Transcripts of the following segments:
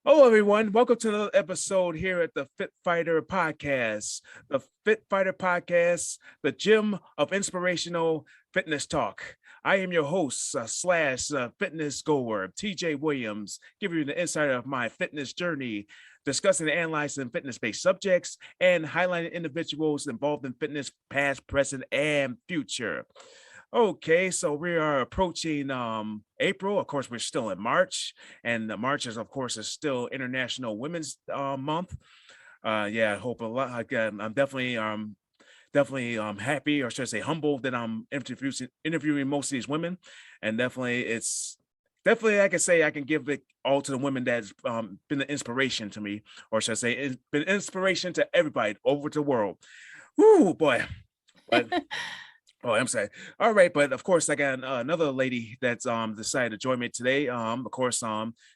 Hello, everyone. Welcome to another episode here at the Fit Fighter Podcast. The Fit Fighter Podcast, the gym of inspirational fitness talk. I am your host slash fitness goer, TJ Williams, giving you the insight of my fitness journey, discussing and analyzing fitness-based subjects, and highlighting individuals involved in fitness, past, present, and future. Okay, so we are approaching April. Of course, we're still in March, and March is, of course, is still International Women's Month. Yeah, I hope a lot. Again, I'm definitely happy, or should I say humble, that I'm interviewing most of these women, and definitely I can say I can give it all to the women that's been the inspiration to me, or should I say it's been inspiration to everybody over the world. Whoo, boy. But Oh, I'm sorry. All right, but of course, I got another lady that's decided to join me today. Of course,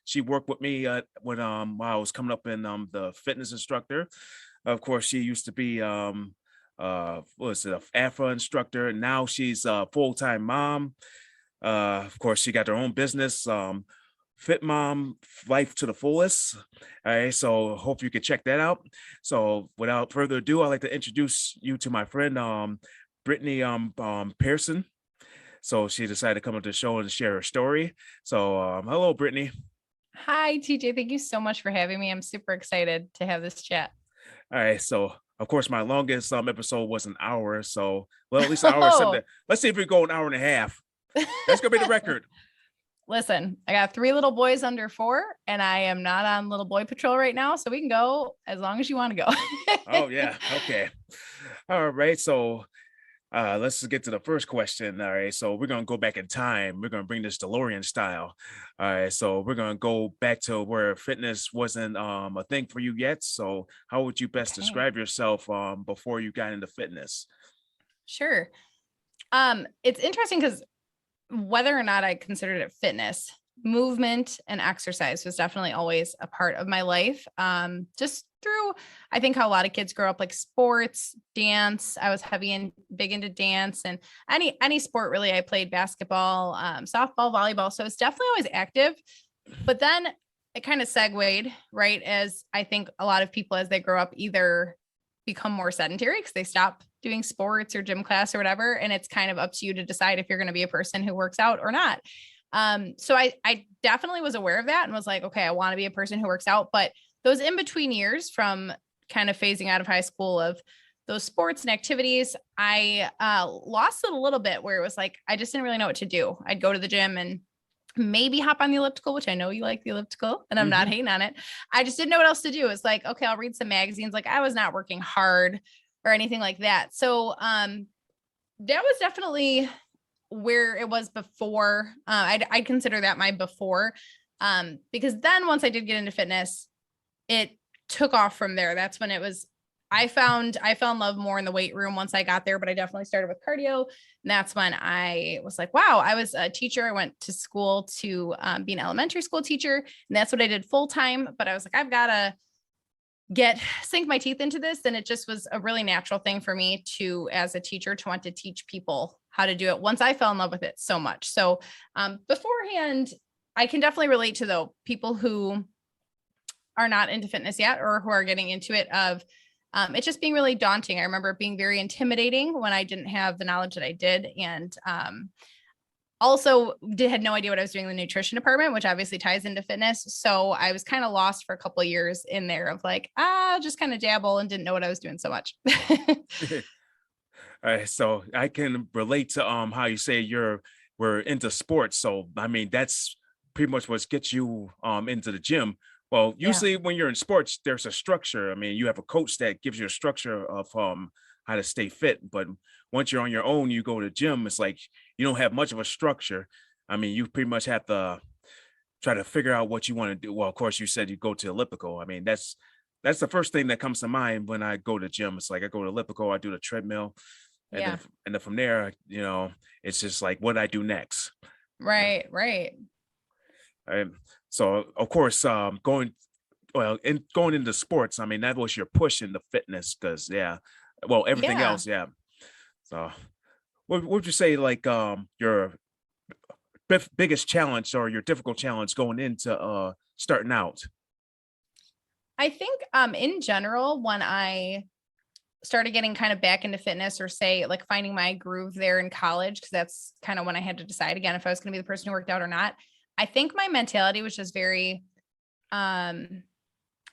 she worked with me while I was coming up in the fitness instructor. Of course, she used to be what was it, a AFA instructor, and now she's a full-time mom. Of course, she got her own business, Fit Mom Life to the Fullest. All right, so hope you can check that out. So without further ado, I'd like to introduce you to my friend Brittany Pearson. So she decided to come on the show and share her story. So hello, Brittany. Hi, TJ. Thank you so much for having me. I'm super excited to have this chat. All right, so of course my longest episode was an hour. So well, at least an hour and Oh, something. Let's see if we go an hour and a half. That's gonna be the record. listen, I got 3 little boys under 4, and I am not on little boy patrol right now. So we can go as long as you want to go. Oh yeah, okay. All right, so let's just get to the first question. All right, so we're gonna go back in time. We're gonna bring this DeLorean style. All right, so we're gonna go back to where fitness wasn't a thing for you yet. So how would you best Okay, describe yourself before you got into fitness? sure. It's interesting because whether or not I considered it fitness, movement and exercise was definitely always a part of my life. Just through, I think how a lot of kids grow up, like sports, dance. I was heavy and big into dance, and any sport really. I played basketball, softball, volleyball. So it's definitely always active. But then it kind of segued, right? As I think a lot of people as they grow up either become more sedentary because they stop doing sports or gym class or whatever. And it's kind of up to you to decide if you're going to be a person who works out or not. So I definitely was aware of that and was like, okay, I want to be a person who works out. But those in between years from kind of phasing out of high school of those sports and activities, I lost it a little bit where it was like, I just didn't really know what to do. I'd go to the gym and maybe hop on the elliptical, which I know you like the elliptical and I'm not Hmm. hating on it. I just didn't know what else to do. It's like, okay, I'll read some magazines. Like I was not working hard or anything like that. So that was definitely where it was before. I'd consider that my before, because then once I did get into fitness, it took off from there. That's when it was. I fell in love more in the weight room once I got there, but I definitely started with cardio. And that's when I was like, wow, I was a teacher. I went to school to be an elementary school teacher, and that's what I did full time. But I was like, I've got to sink my teeth into this. And it just was a really natural thing for me to, as a teacher, to want to teach people how to do it once I fell in love with it so much. So beforehand, I can definitely relate to though people who are not into fitness yet or who are getting into it of it's just being really daunting. I remember it being very intimidating when I didn't have the knowledge that I did. And also had no idea what I was doing in the nutrition department, which obviously ties into fitness. So I was kind of lost for a couple of years in there of like, just kind of dabble and didn't know what I was doing so much. All right, so I can relate to how you say we're into sports. So I mean that's pretty much what gets you into the gym. Well, Yeah. usually when you're in sports, there's a structure. I mean, you have a coach that gives you a structure of how to stay fit. But once you're on your own, you go to the gym, it's like you don't have much of a structure. I mean, you pretty much have to try to figure out what you want to do. Well, of course, you said you go to elliptical. I mean, that's the first thing that comes to mind when I go to gym. It's like I go to elliptical, I do the treadmill, and then Yeah. from there, it's just like what I do next. Yeah. Right. Right. And so of course, going into sports, I mean, that was your push into fitness because yeah, well, everything Yeah. else, yeah. So what would you say like your biggest challenge or your difficult challenge going into starting out? I think in general, when I started getting kind of back into fitness, or say like finding my groove there in college, because that's kind of when I had to decide again if I was going to be the person who worked out or not. I think my mentality was just very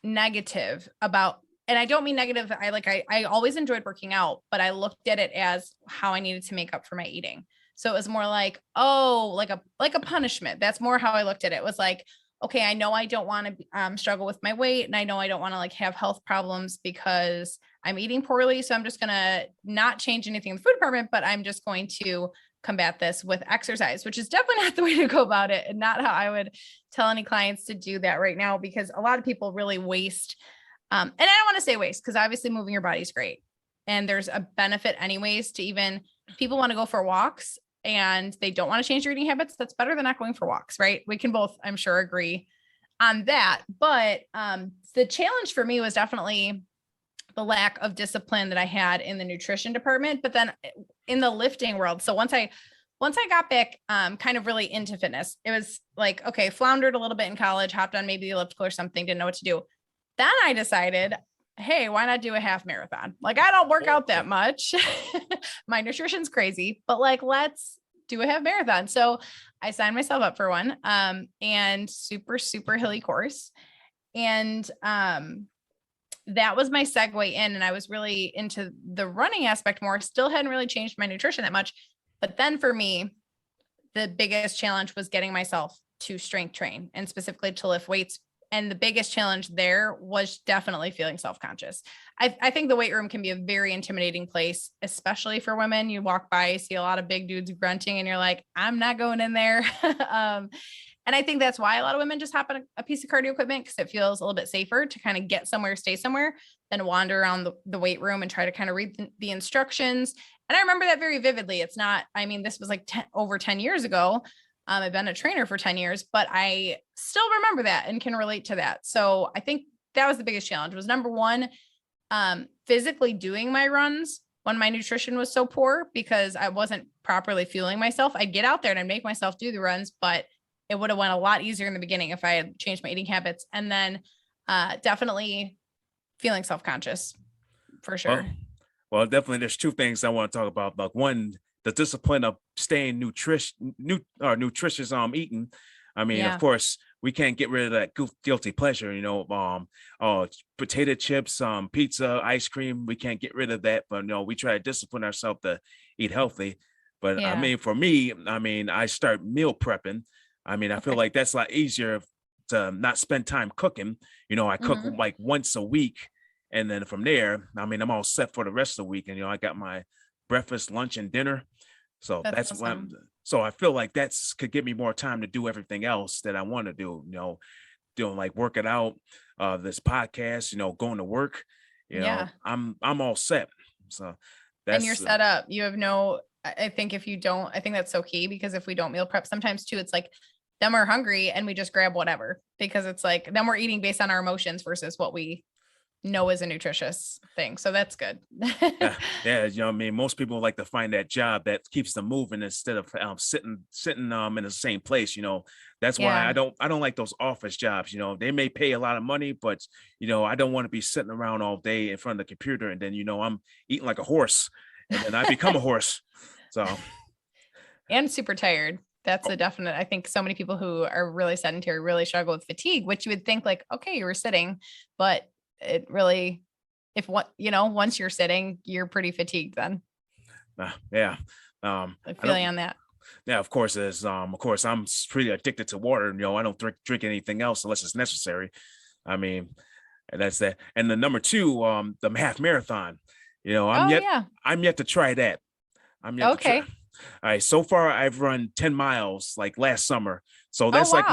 negative about, and I don't mean negative. I always enjoyed working out, but I looked at it as how I needed to make up for my eating. So it was more like, oh, like a punishment. That's more how I looked at it. It was like, okay, I know I don't want to struggle with my weight, and I know I don't want to like have health problems because I'm eating poorly. So I'm just going to not change anything in the food department, but I'm just going to combat this with exercise, which is definitely not the way to go about it, and not how I would tell any clients to do that right now, because a lot of people really waste. And I don't want to say waste, because obviously moving your body is great. And there's a benefit anyways to, even people want to go for walks and they don't want to change their eating habits. That's better than not going for walks, right? We can both, I'm sure, agree on that. But the challenge for me was definitely the lack of discipline that I had in the nutrition department, but then in the lifting world. So once I got back kind of really into fitness, it was like, okay, floundered a little bit in college, hopped on maybe the elliptical or something, didn't know what to do. Then I decided, hey, why not do a half marathon? Like, I don't work out that much. My nutrition's crazy, but like, let's do a half marathon. So I signed myself up for one, and super, super hilly course. And that was my segue in. And I was really into the running aspect more, still hadn't really changed my nutrition that much. But then for me, the biggest challenge was getting myself to strength train, and specifically to lift weights. And the biggest challenge there was definitely feeling self-conscious. I think the weight room can be a very intimidating place, especially for women. You walk by, see a lot of big dudes grunting, and you're like, I'm not going in there. And I think that's why a lot of women just hop on a piece of cardio equipment, because it feels a little bit safer to kind of get somewhere, stay somewhere, than wander around the weight room and try to kind of read the instructions. And I remember that very vividly. It's not, I mean, this was like over 10 years ago. I've been a trainer for 10 years, but I still remember that and can relate to that. So I think that was the biggest challenge, was number one, physically doing my runs when my nutrition was so poor, because I wasn't properly fueling myself. I'd get out there and I'd make myself do the runs, but it would have went a lot easier in the beginning if I had changed my eating habits. And then definitely feeling self-conscious for sure. Well, definitely there's two things I want to talk about. Like, one, the discipline of staying nutritious eating. I mean, of course, we can't get rid of that guilty pleasure, potato chips, pizza, ice cream. We can't get rid of that, but we try to discipline ourselves to eat healthy. But I mean, for me, I start meal prepping. I feel like that's a lot easier to not spend time cooking. I cook like once a week, and then from there, I'm all set for the rest of the week. And I got my breakfast, lunch, and dinner. So that's awesome. So I feel like that's could give me more time to do everything else that I want to do, doing like working out, this podcast, going to work, I'm all set. So that's, and you're set up. You have no, I think if you don't, I think that's so key, because if we don't meal prep, sometimes too, it's like, then we're hungry and we just grab whatever, because it's like, then we're eating based on our emotions versus what we know is a nutritious thing. So that's good. Yeah. Most people like to find that job that keeps them moving instead of sitting in the same place. That's why I don't like those office jobs. They may pay a lot of money, but I don't want to be sitting around all day in front of the computer, and then I'm eating like a horse, and then I become a horse. So and super tired. That's a definite. I think so many people who are really sedentary really struggle with fatigue, which you would think like, okay, you were sitting, but it really, once you're sitting, you're pretty fatigued then. Yeah. I feel you on that. Yeah, of course, I'm pretty addicted to water. I don't drink anything else unless it's necessary. That's that. And the number two, the half marathon. I'm yet to try that. I'm yet to try. All right. So far, I've run 10 miles like last summer. So that's like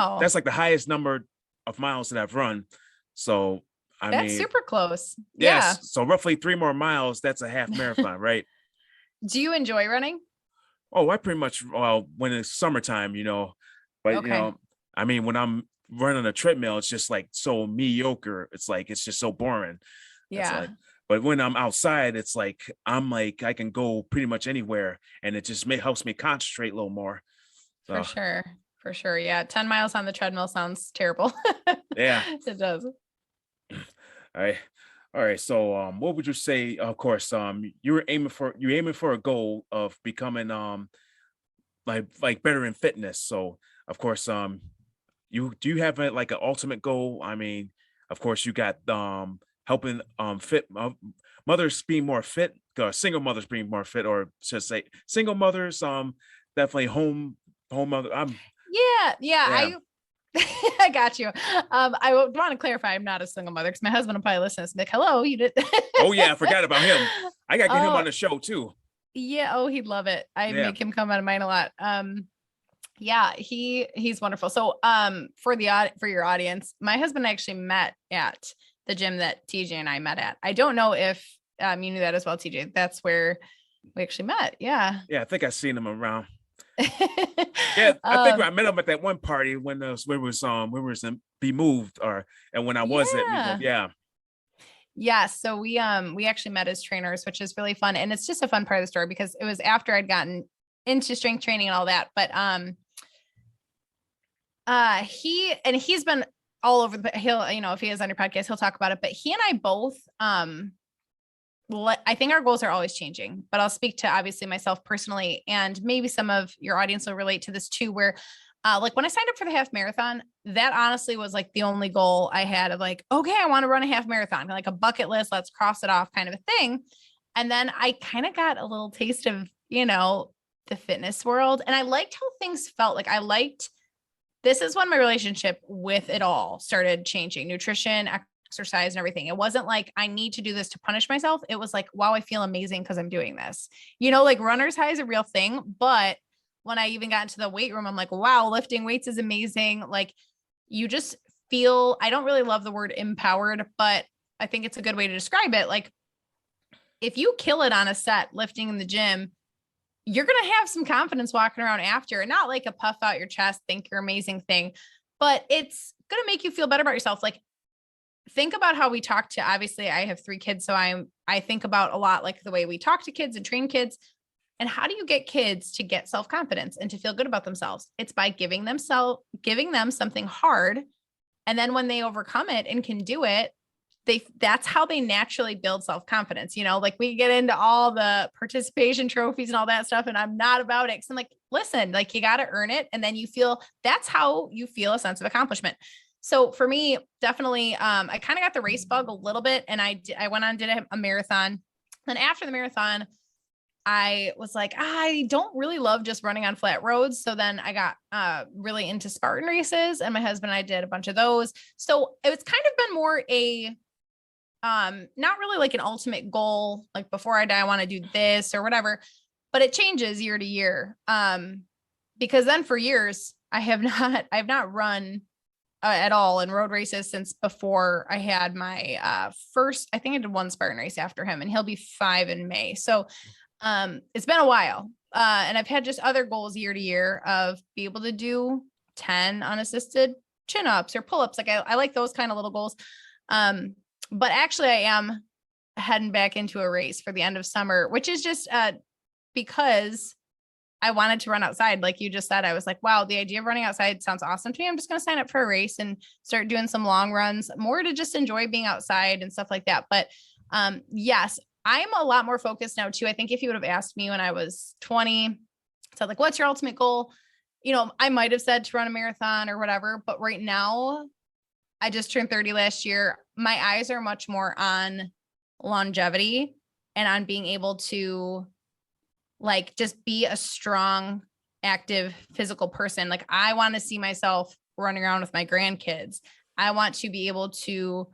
the highest number of miles that I've run. So that's super close. Yes. Yeah. So roughly 3 more miles. That's a half marathon, right? Do you enjoy running? Oh, I pretty much, when it's summertime, but when I'm running a treadmill, it's just like so mediocre. It's like, it's just so boring. Yeah. But when I'm outside, it's like, I can go pretty much anywhere, and it just helps me concentrate a little more. So. For sure. Yeah. 10 miles on the treadmill sounds terrible. Yeah. It does. All right. All right. So what would you say? Of course, you're aiming for a goal of becoming like better in fitness. So of course, you have like an ultimate goal? I mean, of course you got helping fit mothers being more fit, single mothers being more fit, or should say single mothers, definitely home mother. Yeah. Yeah. I got you. I would want to clarify I'm not a single mother because my husband will probably listen to this and be like, hello, you did. Oh yeah, I forgot about him. I gotta get him on Oh, the show too. yeah. Oh, he'd love it. I Yeah. make him come out of mine a lot. Yeah, he's wonderful. So, for your audience, my husband actually met at the gym that TJ and I met at. I don't know if you knew that as well, TJ. That's where we actually met. Yeah. Yeah, I think I seen him around. Yeah, I think I met him at that one party when we was in Be Moved, or and when I was at Be Yeah. Moved. Yeah. Yeah. So we actually met as trainers, which is really fun. And it's just a fun part of the story because it was after I'd gotten into strength training and all that. But he's been all over the, he'll, if he is on your podcast, he'll talk about it, but he and I both, I think our goals are always changing, but I'll speak to obviously myself personally, and maybe some of your audience will relate to this too, where like when I signed up for the half marathon, that honestly was like the only goal I had of like, okay, I want to run a half marathon, like a bucket list, let's cross it off kind of a thing. And then I kind of got a little taste of, the fitness world. And I liked how things felt. Like this is when my relationship with it all started changing: nutrition, exercise, and everything. It wasn't like I need to do this to punish myself. It was like, wow, I feel amazing because I'm doing this. Like runner's high is a real thing. But when I even got into the weight room, I'm like, wow, lifting weights is amazing. Like you just feel, I don't really love the word empowered, but I think it's a good way to describe it. Like if you kill it on a set lifting in the gym, you're going to have some confidence walking around after, and not like a puff out your chest, think you're amazing thing, but it's going to make you feel better about yourself. Like think about how we talk to, obviously I have 3 kids. So I think about a lot, like the way we talk to kids and train kids. And how do you get kids to get self-confidence and to feel good about themselves? It's by giving them something hard. And then when they overcome it and can do it, that's how they naturally build self-confidence. Like we get into all the participation trophies and all that stuff, and I'm not about it. 'Cause I'm like, listen, like you got to earn it. And then that's how you feel a sense of accomplishment. So for me, definitely, I kind of got the race bug a little bit, and I went on, did a marathon. Then after the marathon, I was like, I don't really love just running on flat roads. So then I got really into Spartan races, and my husband and I did a bunch of those. So it's kind of been more not really like an ultimate goal, like before I die, I want to do this or whatever, but it changes year to year. Because then for years I have not run at all in road races since before I had my first. I think I did one Spartan race after him, and he'll be 5 in May. So it's been a while. And I've had just other goals year to year of be able to do 10 unassisted chin-ups or pull-ups. Like I like those kind of little goals. But actually I am heading back into a race for the end of summer, which is just because I wanted to run outside. Like you just said, I was like, wow, the idea of running outside sounds awesome to me. I'm just going to sign up for a race and start doing some long runs, more to just enjoy being outside and stuff like that. But yes, I'm a lot more focused now too. I think if you would have asked me when I was 20, said like, what's your ultimate goal? I might've said to run a marathon or whatever, but right now I just turned 30 last year. My eyes are much more on longevity and on being able to like just be a strong, active, physical person. Like I want to see myself running around with my grandkids. I want to be able to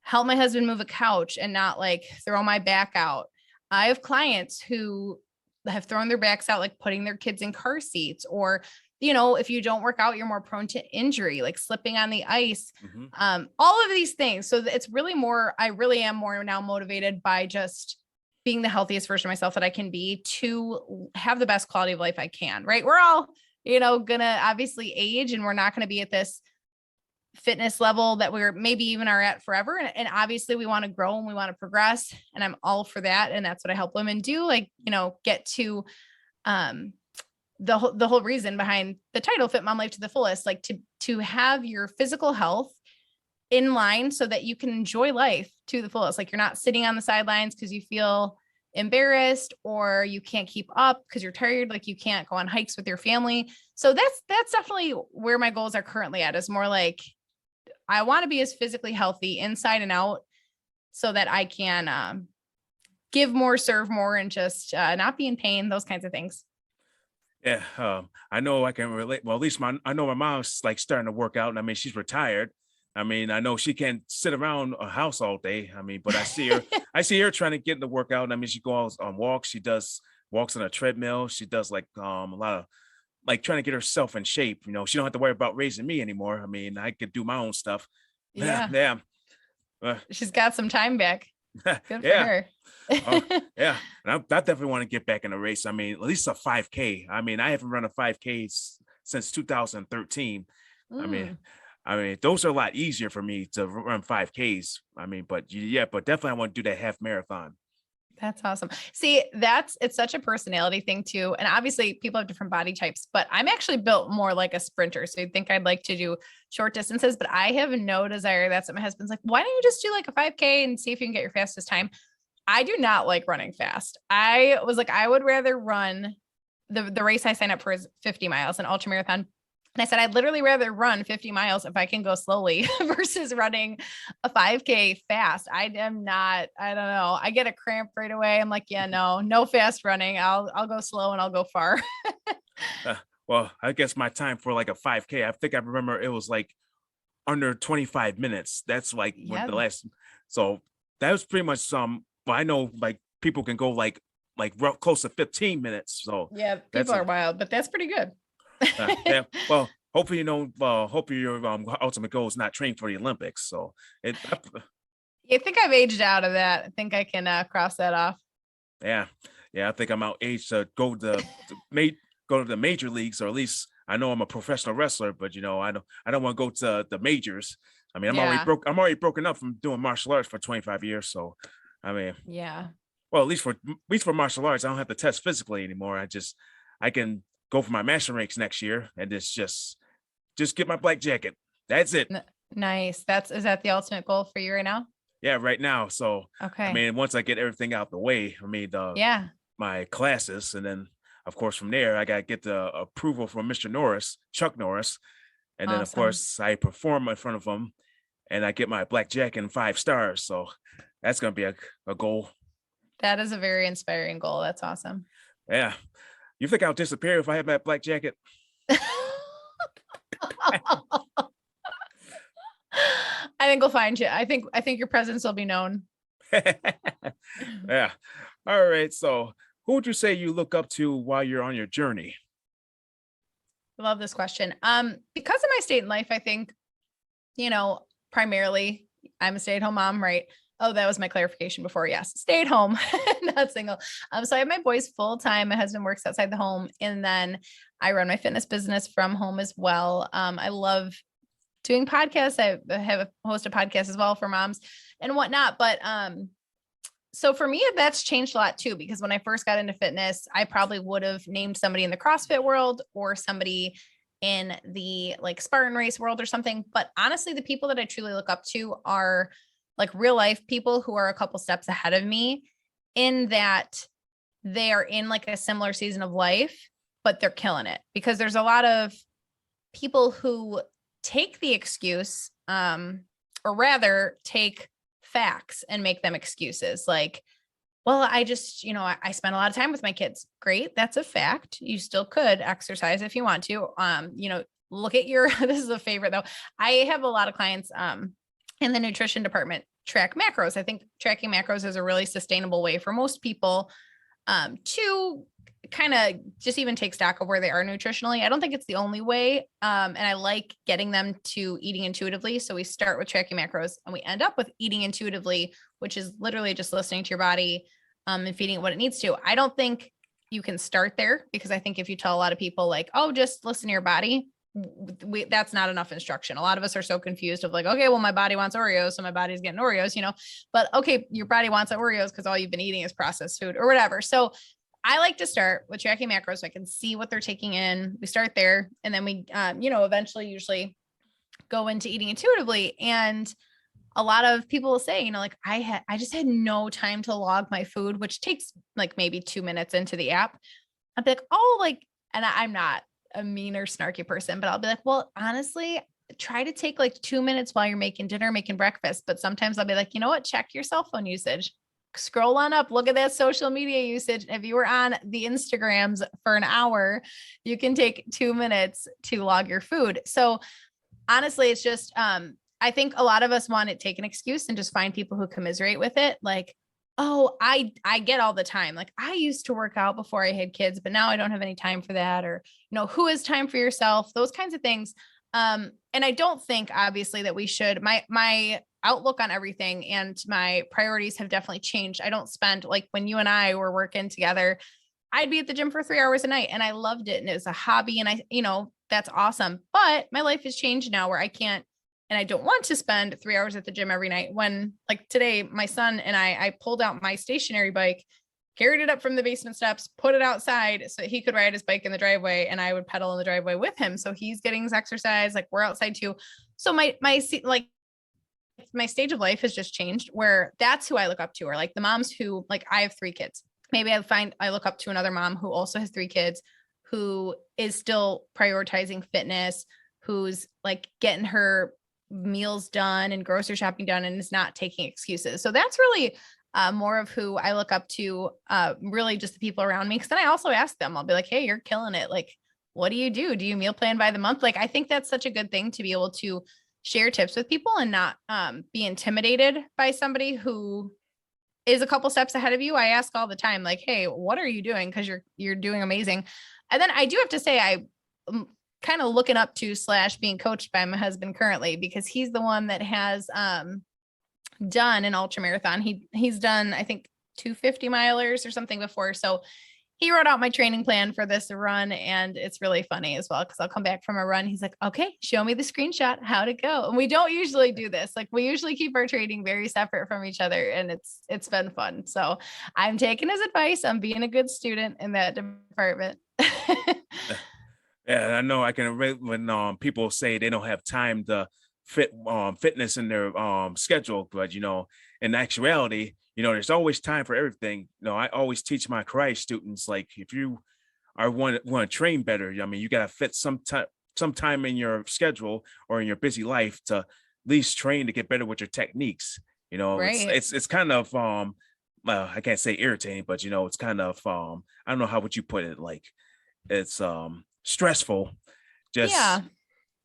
help my husband move a couch and not like throw my back out. I have clients who have thrown their backs out, like putting their kids in car seats, or if you don't work out, you're more prone to injury, like slipping on the ice, all of these things. So it's really I really am more now motivated by just being the healthiest version of myself that I can be to have the best quality of life I can, right? We're all, gonna obviously age, and we're not going to be at this fitness level that we're maybe even are at forever. And obviously we want to grow and we want to progress, and I'm all for that. And that's what I help women do. Like, get to, the whole reason behind the title Fit Mom Life to the Fullest, like to have your physical health in line so that you can enjoy life to the fullest. Like you're not sitting on the sidelines because you feel embarrassed or you can't keep up because you're tired. Like you can't go on hikes with your family. So that's definitely where my goals are currently at, is more like I want to be as physically healthy inside and out so that I can give more, serve more, and just not be in pain, those kinds of things. Yeah, I know I can relate. Well, at least I know my mom's like starting to work out, and I mean she's retired. I mean, I know she can't sit around a house all day. I mean, but I see her trying to get in the workout. And I mean, she goes on walks. She does walks on a treadmill. She does like a lot of like trying to get herself in shape. You know, she don't have to worry about raising me anymore. I mean, I could do my own stuff. Yeah, Yeah. yeah, She's got some time back. Good for yeah. her. Oh, yeah. And I definitely want to get back in the race. I mean, at least a 5K. I mean, I haven't run a 5K since 2013. I mean, Mm. I mean, those are a lot easier for me to run 5Ks. I mean, but yeah, but definitely I want to do that half marathon. That's awesome. See, it's such a personality thing too. And obviously people have different body types, but I'm actually built more like a sprinter. So you'd think I'd like to do short distances, but I have no desire. That's what my husband's like, why don't you just do like a 5K and see if you can get your fastest time? I do not like running fast. I was like, I would rather run the race I signed up for is 50 miles, an ultra marathon. And I said, I'd literally rather run 50 miles if I can go slowly versus running a 5K fast. I am not, I don't know. I get a cramp right away. I'm like, yeah, no fast running. I'll go slow and I'll go far. Uh, well, I guess my time for like a 5K, I think I remember it was like under 25 minutes. That's like what Yeah. the last, so that was pretty much but I know like people can go like close to 15 minutes. So Yeah. that's People are wild, but that's pretty good. yeah. Well, hopefully, hopefully your ultimate goal is not train for the Olympics. So I think I've aged out of that. I think I can cross that off. yeah, yeah. I think I'm out age to go to the major leagues, or at least I know I'm a professional wrestler, but I don't want to go to the majors. I mean, Yeah. I'm already broken up from doing martial arts for 25 years. So, I mean, Yeah. well, at least for martial arts, I don't have to test physically anymore. I can go for my master ranks next year, and it's just get my black jacket. That's it. Nice. Is that the ultimate goal for you right now? Yeah, right now. So, I Okay. mean, once I get everything out the way, I mean, Yeah. my classes, and then of course from there, I got to get the approval from Mr. Norris, Chuck Norris, and then of Awesome. course I perform in front of him, and I get my black jacket and 5 stars. So that's gonna be a goal. That is a very inspiring goal. That's awesome. Yeah. You think I'll disappear if I have that black jacket? I think we'll find you. I think your presence will be known. Yeah. All right. So, who would you say you look up to while you're on your journey? Love this question. Because of my state in life, I think, primarily I'm a stay-at-home mom, right? Oh, that was my clarification before. Yes, stay at home, not single. So I have my boys full time. My husband works outside the home, and then I run my fitness business from home as well. I love doing podcasts. I have a host of podcasts as well for moms and whatnot. But so for me, that's changed a lot too, because when I first got into fitness, I probably would have named somebody in the CrossFit world or somebody in the like Spartan race world or something. But honestly, the people that I truly look up to are like real life people who are a couple steps ahead of me, in that they are in like a similar season of life, but they're killing it. Because there's a lot of people who take the excuse, or rather take facts and make them excuses. Like, well, I just, I spend a lot of time with my kids. Great. That's a fact. You still could exercise if you want to. Look at your, this is a favorite though. I have a lot of clients, in the nutrition department track macros. I think tracking macros is a really sustainable way for most people, to kind of just even take stock of where they are nutritionally. I don't think it's the only way. And I like getting them to eating intuitively. So we start with tracking macros and we end up with eating intuitively, which is literally just listening to your body, and feeding it what it needs to. I don't think you can start there, because I think if you tell a lot of people like, oh, just listen to your body, that's not enough instruction. A lot of us are so confused of like, okay, well, my body wants Oreos, so my body's getting Oreos, but okay, your body wants Oreos because all you've been eating is processed food or whatever. So I like to start with tracking macros so I can see what they're taking in. We start there, and then we, eventually usually go into eating intuitively. And a lot of people will say, like I just had no time to log my food, which takes like maybe 2 minutes into the app. I'd be like, oh, like, and I'm not a mean or snarky person, but I'll be like, well, honestly, try to take like 2 minutes while you're making dinner, making breakfast. But sometimes I'll be like, you know what? Check your cell phone usage. Scroll on up, look at that social media usage. If you were on the Instagrams for an hour, you can take 2 minutes to log your food. So honestly, it's just, I think a lot of us want to take an excuse and just find people who commiserate with it. Like, oh, I get all the time. Like I used to work out before I had kids, but now I don't have any time for that. Or, who has time for yourself? Those kinds of things. And I don't think obviously that we should, my outlook on everything and my priorities have definitely changed. I don't spend, like when you and I were working together, I'd be at the gym for 3 hours a night and I loved it. And it was a hobby and that's awesome. But my life has changed now where I can't, and I don't want to spend 3 hours at the gym every night. When like today, my son and I pulled out my stationary bike, carried it up from the basement steps, put it outside so that he could ride his bike in the driveway and I would pedal in the driveway with him. So he's getting his exercise. Like we're outside too. So my stage of life has just changed where that's who I look up to, or like the moms who, like, I have 3 kids. Maybe I look up to another mom who also has 3 kids, who is still prioritizing fitness, who's like getting her meals done and grocery shopping done and is not taking excuses. So that's really more of who I look up to, really just the people around me. Cause then I also ask them, I'll be like, hey, you're killing it. Like, what do you do? Do you meal plan by the month? Like, I think that's such a good thing to be able to share tips with people and not be intimidated by somebody who is a couple steps ahead of you. I ask all the time, like, hey, what are you doing? Cause you're doing amazing. And then I do have to say, I'm kind of looking up to / being coached by my husband currently, because he's the one that has done an ultra marathon. He's done, I think, 250 milers or something before. So he wrote out my training plan for this run, and it's really funny as well, because I'll come back from a run. He's like, okay, show me the screenshot, how'd it go? And we don't usually do this. Like we usually keep our training very separate from each other, and it's been fun. So I'm taking his advice. I'm being a good student in that department. Yeah, I know I can relate when people say they don't have time to fit fitness in their schedule, but in actuality, there's always time for everything. I always teach my karate students, like, if you are want to train better, I mean, you got to fit some time in your schedule or in your busy life to at least train to get better with your techniques. Right. It's kind of I can't say irritating, but it's kind of I don't know how would you put it, like it's stressful, just Yeah.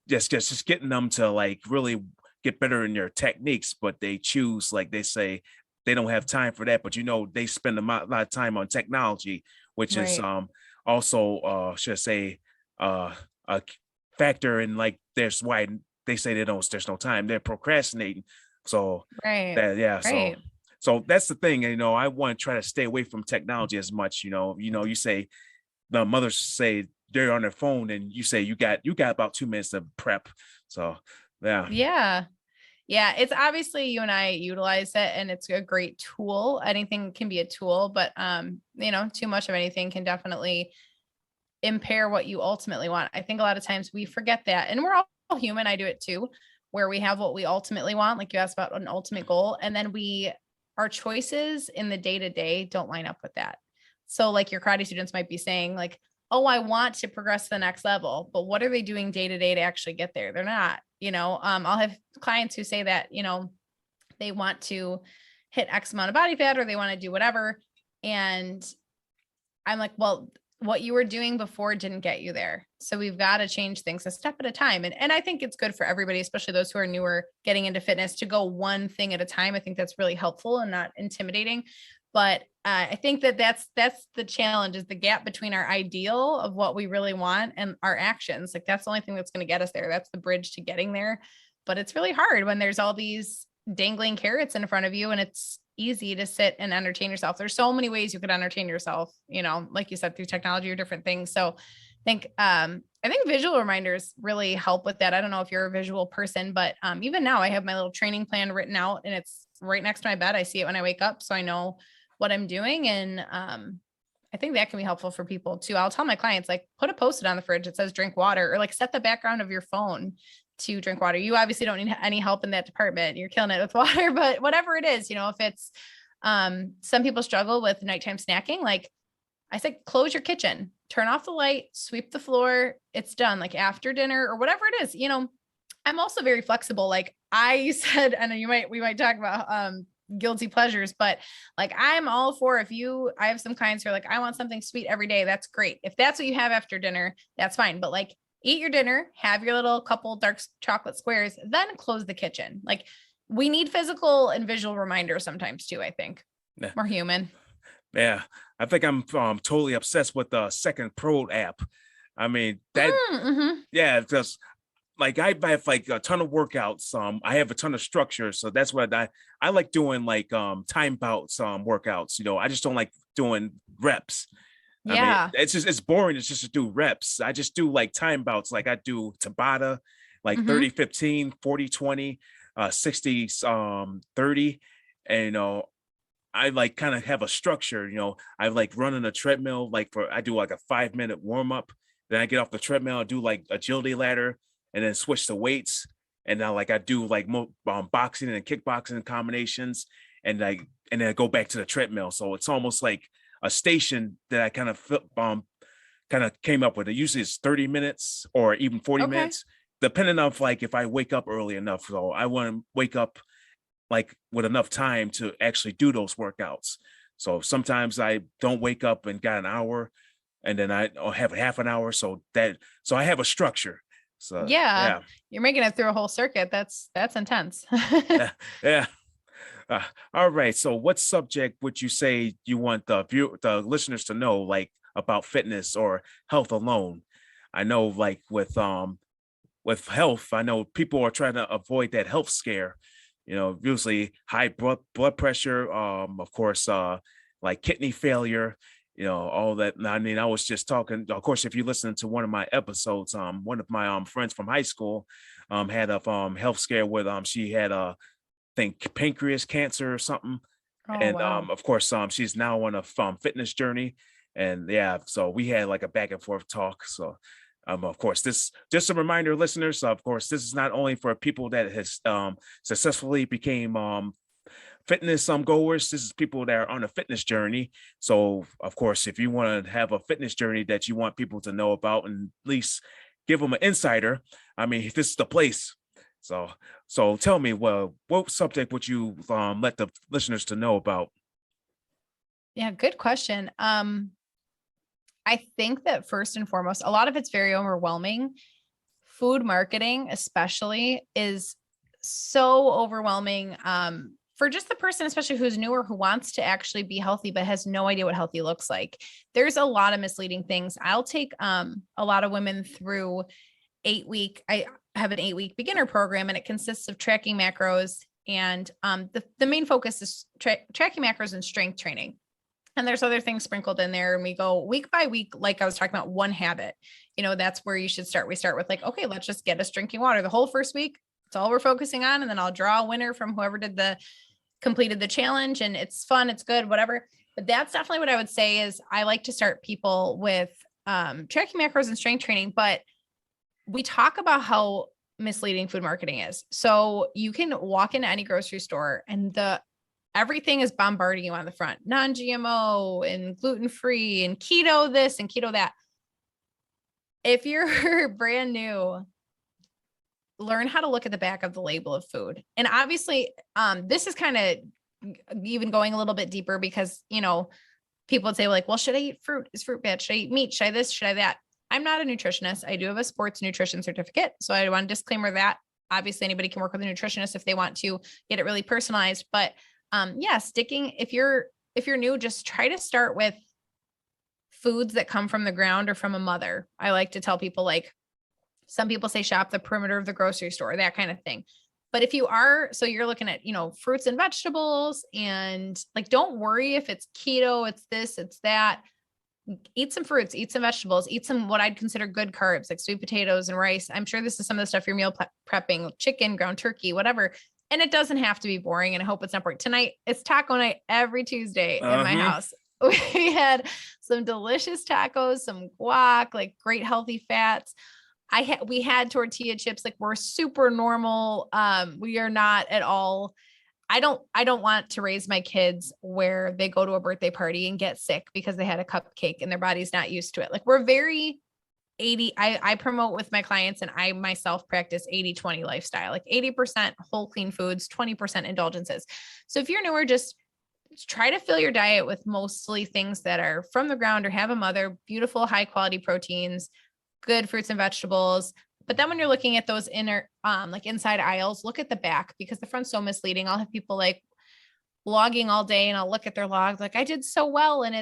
just getting them to like really get better in your techniques, but they choose, like they say, they don't have time for that, but they spend lot of time on technology, which is Right. also should I say a factor in, like, there's why they say there's no time, they're procrastinating. So Right. that, yeah, Right. so that's the thing. I want to try to stay away from technology as much. You say the mothers say they're on their phone, and you say you got about 2 minutes of prep. So yeah. Yeah. Yeah. It's obviously you and I utilize it, and it's a great tool. Anything can be a tool, but too much of anything can definitely impair what you ultimately want. I think a lot of times we forget that, and we're all human. I do it too, where we have what we ultimately want. Like you asked about an ultimate goal, and then our choices in the day to day don't line up with that. So like your karate students might be saying like, oh, I want to progress to the next level, but what are they doing day to day to actually get there? They're not. I'll have clients who say that, they want to hit X amount of body fat, or they want to do whatever. And I'm like, well, what you were doing before didn't get you there. So we've got to change things a step at a time. And I think it's good for everybody, especially those who are newer getting into fitness, to go one thing at a time. I think that's really helpful and not intimidating. But I think that's the challenge, is the gap between our ideal of what we really want and our actions. Like that's the only thing that's going to get us there. That's the bridge to getting there. But it's really hard when there's all these dangling carrots in front of you, and it's easy to sit and entertain yourself. There's so many ways you could entertain yourself, like you said, through technology or different things. So I think visual reminders really help with that. I don't know if you're a visual person, but even now I have my little training plan written out, and it's right next to my bed. I see it when I wake up, so I know what I'm doing. And I think that can be helpful for people too. I'll tell my clients, like, put a Post-it on the fridge that says drink water, or like set the background of your phone to drink water. You obviously don't need any help in that department. You're killing it with water, but whatever it is, if it's, some people struggle with nighttime snacking. Like I said, close your kitchen, turn off the light, sweep the floor. It's done. Like after dinner or whatever it is, I'm also very flexible. Like I said, and we might talk about, guilty pleasures, but like, I'm all for, I have some clients who are like, I want something sweet every day. That's great. If that's what you have after dinner, that's fine. But like, eat your dinner, have your little couple dark chocolate squares, then close the kitchen. Like we need physical and visual reminders sometimes too. I think we're human. Yeah. I think I'm totally obsessed with the Second Pro app. I mean, that, yeah, because like I have like a ton of workouts. I have a ton of structure. So that's what I like doing, like time bouts, workouts. I just don't like doing reps. Yeah. I mean, it's boring. It's just to do reps. I just do like time bouts. Like I do Tabata, like 30-15, 40-20, 60 30. And I like kind of have a structure. I like running a treadmill, I do like a 5-minute warm-up. Then I get off the treadmill, I do like agility ladder, and then switch to weights. And now like I do like boxing and kickboxing combinations, and then I go back to the treadmill. So it's almost like a station that I kind of came up with. It usually is 30 minutes or even 40 minutes, depending on like if I wake up early enough. So I want to wake up like with enough time to actually do those workouts. So sometimes I don't wake up and got an hour, and then I have half an hour. So I have a structure. So yeah. You're making it through a whole circuit. That's intense. Yeah. All right. So what subject would you say you want the listeners to know, like about fitness or health alone? I know like with health, I know people are trying to avoid that health scare, usually high blood pressure, of course, like kidney failure, all that. I mean, I was just talking, of course, if you listen to one of my episodes, one of my friends from high school had a health scare with she had think pancreas cancer or something. And wow. of course, she's now on a fitness journey. And yeah, so we had like a back and forth talk. So of course, this just a reminder, listeners, of course, this is not only for people that has successfully became fitness goers. This is people that are on a fitness journey. So of course, if you want to have a fitness journey that you want people to know about and at least give them an insider, I mean, this is the place. So tell me, well, what subject would you let the listeners to know about? Yeah, good question. I think that first and foremost, a lot of it's very overwhelming. Food marketing, especially, is so overwhelming for just the person, especially who's newer, who wants to actually be healthy, but has no idea what healthy looks like. There's a lot of misleading things. I'll take a lot of women through I have an 8-week beginner program, and it consists of tracking macros. And the main focus is tracking macros and strength training. And there's other things sprinkled in there. And we go week by week, like I was talking about, one habit. That's where you should start. We start with like, okay, let's just get us drinking water. The whole first week, it's all we're focusing on. And then I'll draw a winner from whoever completed the challenge. And it's fun, it's good, whatever. But that's definitely what I would say is I like to start people with tracking macros and strength training. But we talk about how misleading food marketing is. So you can walk into any grocery store and everything is bombarding you on the front, non-GMO and gluten-free and keto this and keto that. If you're brand new, learn how to look at the back of the label of food. And obviously, this is kind of even going a little bit deeper because, people would say like, well, should I eat fruit? Is fruit bad? Should I eat meat? Should I this? Should I that? I'm not a nutritionist. I do have a sports nutrition certificate. So I want to disclaimer that obviously anybody can work with a nutritionist if they want to get it really personalized. But if you're new, just try to start with foods that come from the ground or from a mother. I like to tell people, like, some people say shop the perimeter of the grocery store, that kind of thing. But if you're looking at, fruits and vegetables, and like, don't worry if it's keto, it's this, it's that. Eat some fruits, eat some vegetables, eat some what I'd consider good carbs, like sweet potatoes and rice. I'm sure this is some of the stuff you're meal prepping, chicken, ground turkey, whatever. And it doesn't have to be boring. And I hope it's not boring. Tonight, it's taco night every Tuesday in my house. We had some delicious tacos, some guac, like great healthy fats. we had tortilla chips. Like we're super normal. We are not at all. I don't want to raise my kids where they go to a birthday party and get sick because they had a cupcake and their body's not used to it. Like we're very 80. I promote with my clients and I myself practice 80-20 lifestyle, like 80% whole clean foods, 20% indulgences. So if you're newer, just try to fill your diet with mostly things that are from the ground or have a mother, beautiful, high quality proteins, good fruits and vegetables. But then when you're looking at those inner, like inside aisles, look at the back because the front's so misleading. I'll have people like logging all day and I'll look at their logs like I did so well. And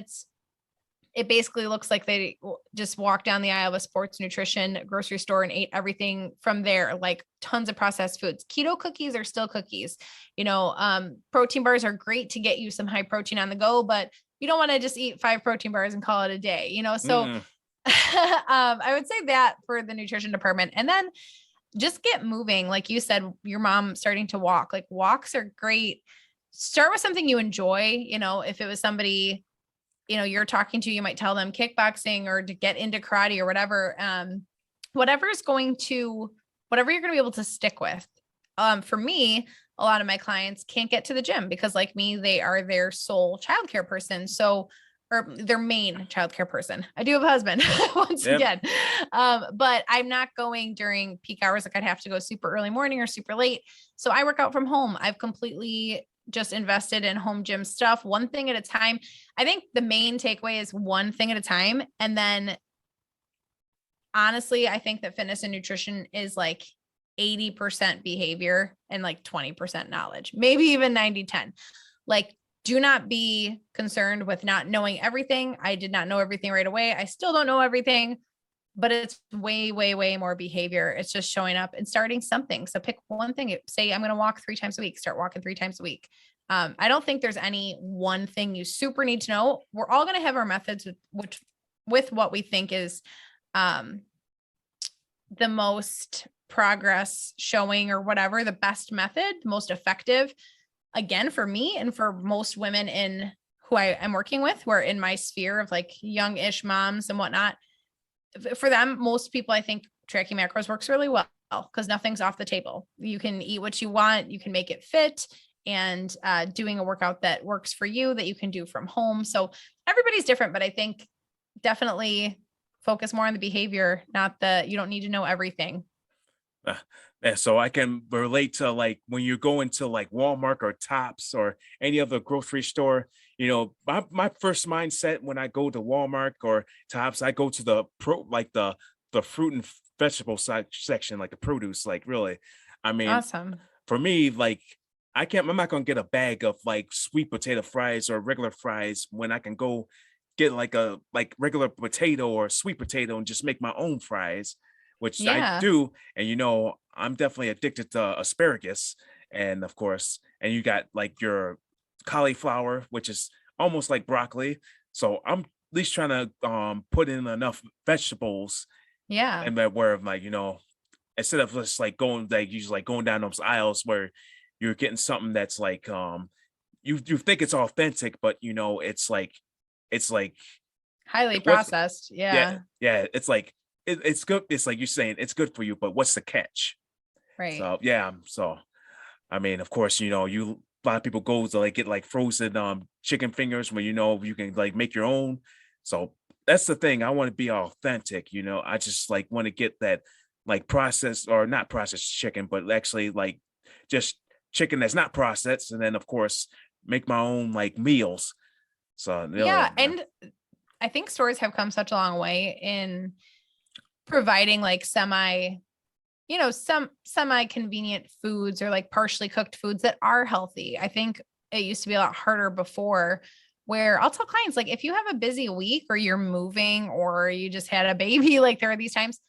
it basically looks like they just walked down the aisle of a sports nutrition grocery store and ate everything from there, like tons of processed foods. Keto cookies are still cookies. Protein bars are great to get you some high protein on the go, but you don't want to just eat 5 protein bars and call it a day, so I would say that for the nutrition department. And then just get moving. Like you said, your mom starting to walk, like walks are great. Start with something you enjoy. If it was somebody, you're talking to, you might tell them kickboxing or to get into karate or whatever, whatever you're going to be able to stick with. For me, a lot of my clients can't get to the gym because like me, they are their sole childcare person. Or their main childcare person. I do have a husband once again. But I'm not going during peak hours. Like I'd have to go super early morning or super late. So I work out from home. I've completely just invested in home gym stuff, one thing at a time. I think the main takeaway is one thing at a time. And then honestly, I think that fitness and nutrition is like 80% behavior and like 20% knowledge, maybe even 90-10. Like, do not be concerned with not knowing everything. I did not know everything right away. I still don't know everything, but it's way, way, way more behavior. It's just showing up and starting something. So pick one thing. Say, I'm going to walk 3 times a week, start walking 3 times a week. I don't think there's any one thing you super need to know. We're all going to have our methods with what we think is the most progress showing or whatever, the best method, most effective. Again, for me and for most women in who I am working with, who are in my sphere of like young-ish moms and whatnot, for them, most people, I think tracking macros works really well because nothing's off the table. You can eat what you want, you can make it fit, and doing a workout that works for you that you can do from home. So everybody's different, but I think definitely focus more on the behavior, not you don't need to know everything. Yeah, so I can relate to like when you go into like Walmart or Tops or any other grocery store, my first mindset when I go to Walmart or Tops, I go to the fruit and vegetable section, like the produce, like really. I mean, awesome. For me, like I'm not gonna get a bag of like sweet potato fries or regular fries when I can go get like a regular potato or sweet potato and just make my own fries, which I do. And I'm definitely addicted to asparagus, and of course, and you got like your cauliflower, which is almost like broccoli. So I'm at least trying to put in enough vegetables. Yeah. And that where like, instead of just like going like usually like going down those aisles where you're getting something that's like you think it's authentic, but it's like highly processed. Yeah. It's like it's good. It's like you're saying it's good for you, but what's the catch? Right. So yeah. So I mean, of course, a lot of people go to like get like frozen chicken fingers where you can like make your own. So that's the thing. I want to be authentic. I just like want to get that like processed or not processed chicken, but actually like just chicken that's not processed, and then of course make my own like meals. So yeah, and I think stores have come such a long way in providing like some semi-convenient foods or like partially cooked foods that are healthy. I think it used to be a lot harder before, where I'll tell clients, like, if you have a busy week or you're moving or you just had a baby, like there are these times,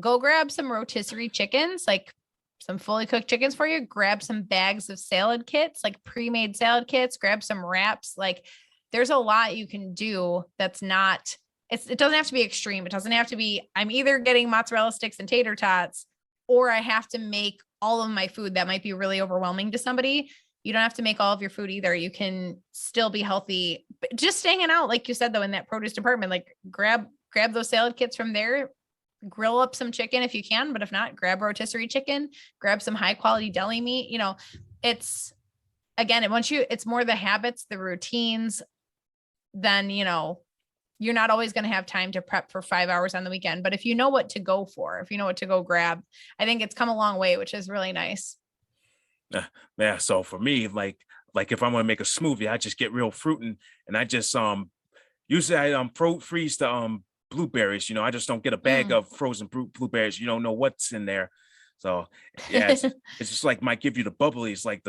go grab some rotisserie chickens, like some fully cooked chickens for you, grab some bags of salad kits, like pre-made salad kits, grab some wraps. Like there's a lot you can do that's not, it doesn't have to be extreme. It doesn't have to be, I'm either getting mozzarella sticks and tater tots, or I have to make all of my food. That might be really overwhelming to somebody. You don't have to make all of your food either. You can still be healthy, but just hanging out, like you said, though, in that produce department, like grab those salad kits from there, grill up some chicken if you can, but if not, grab rotisserie chicken, grab some high quality deli meat. It's again, it's more the habits, the routines, then, you're not always going to have time to prep for 5 hours on the weekend. But if you know what to go for, if you know what to go grab, I think it's come a long way, which is really nice. Yeah. So for me, like if I'm going to make a smoothie, I just get real fruit and I just, usually I freeze the, blueberries, I just don't get a bag of frozen blueberries. You don't know what's in there. So yeah, it's just like might give you the bubblies, like